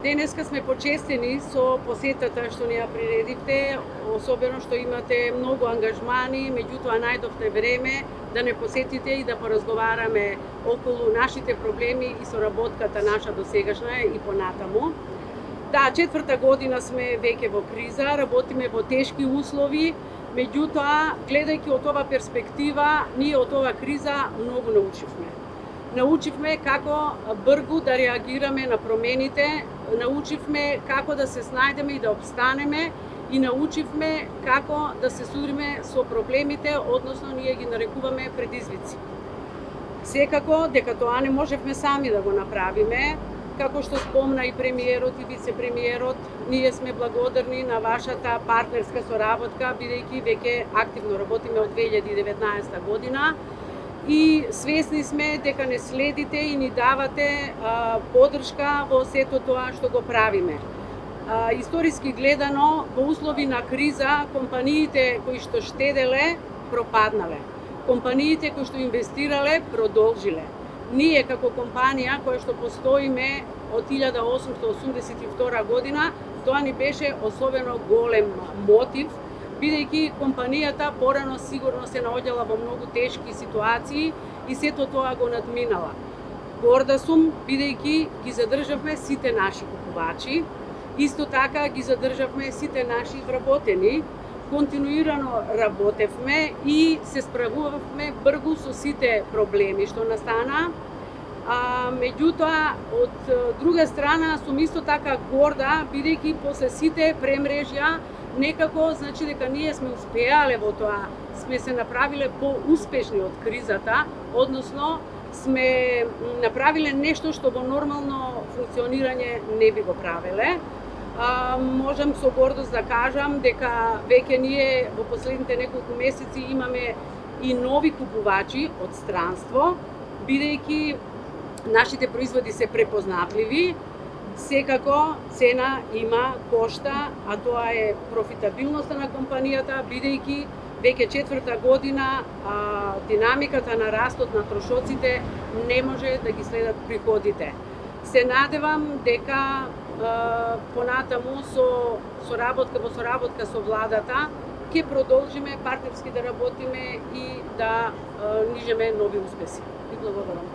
денеска сме почестени со посетата што ни ја приредивте, особено што имате многу ангажмани, меѓутоа најдовте време да не посетите и да поразговараме околу нашите проблеми и соработката наша досегашна и понатаму. Да, 4-та година сме веќе во криза, работиме во тешки услови, меѓутоа, гледајќи од ова перспектива, ние од ова криза многу научивме. Научивме како брзо да реагираме на промените, научивме како да се снајдеме и да обстанеме и научивме како да се судиме со проблемите, односно ние ги нарекуваме предизвици. Секако дека тоа не можевме сами да го направиме, како што спомна и премиерот и вице-премиерот, ние сме благодарни на вашата партнерска соработка, бидејќи веќе активно работиме од 2019 година и свесни сме дека не следите и ни давате поддршка во сето тоа што го правиме. Историски гледано, во услови на криза, компаниите кои што штеделе, пропаднале. Компаниите кои што инвестирале, продолжиле. Ние како компанија која што постоиме од 1882 година, тоа ни беше особено голем мотив, бидејќи компанијата порано сигурно се наоѓала во многу тешки ситуации и сето тоа го надминала. Горда сум, бидејќи ги задржавме сите наши купувачи, исто така ги задржавме сите наши вработени, континуирано работевме и се справувавме брзо со сите проблеми што настана. Меѓутоа, од друга страна, сум исто така горда, бидејќи после сите премрежја, некако, значи дека ние сме успеале во тоа, сме се направиле поуспешни од кризата, односно сме направиле нешто што во нормално функционирање не би го правеле. Можам со гордост да кажам дека веќе ние во последните неколку месеци имаме и нови купувачи од странство, бидејќи нашите производи се препознатливи. Секако цена има кошта, а тоа е профитабилноста на компанијата, бидејќи веќе 4-та година динамиката на растот на трошоците не може да ги следат приходите. Се надевам дека понатаму во соработка со владата ќе продолжиме партнерски да работиме и да нижеме нови успеси. Ви благодарам.